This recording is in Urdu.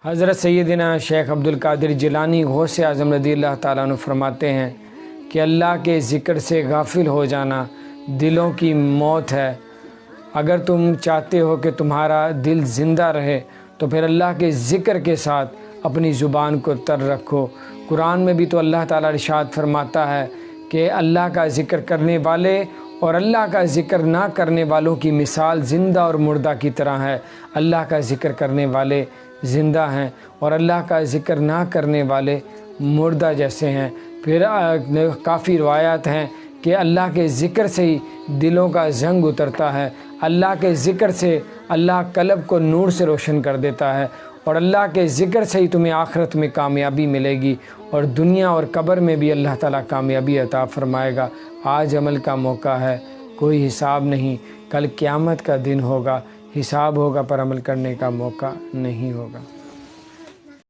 حضرت سیدنا شیخ عبدالقادر جیلانی غوث اعظم رضی اللہ تعالیٰ عنہ فرماتے ہیں کہ اللہ کے ذکر سے غافل ہو جانا دلوں کی موت ہے۔ اگر تم چاہتے ہو کہ تمہارا دل زندہ رہے تو پھر اللہ کے ذکر کے ساتھ اپنی زبان کو تر رکھو۔ قرآن میں بھی تو اللہ تعالیٰ ارشاد فرماتا ہے کہ اللہ کا ذکر کرنے والے اور اللہ کا ذکر نہ کرنے والوں کی مثال زندہ اور مردہ کی طرح ہے۔ اللہ کا ذکر کرنے والے زندہ ہیں اور اللہ کا ذکر نہ کرنے والے مردہ جیسے ہیں۔ پھر کافی روایات ہیں کہ اللہ کے ذکر سے ہی دلوں کا زنگ اترتا ہے، اللہ کے ذکر سے اللہ قلب کو نور سے روشن کر دیتا ہے، اور اللہ کے ذکر سے ہی تمہیں آخرت میں کامیابی ملے گی اور دنیا اور قبر میں بھی اللہ تعالیٰ کامیابی عطا فرمائے گا۔ آج عمل کا موقع ہے، کوئی حساب نہیں، کل قیامت کا دن ہوگا، حساب ہوگا پر عمل کرنے کا موقع نہیں ہوگا۔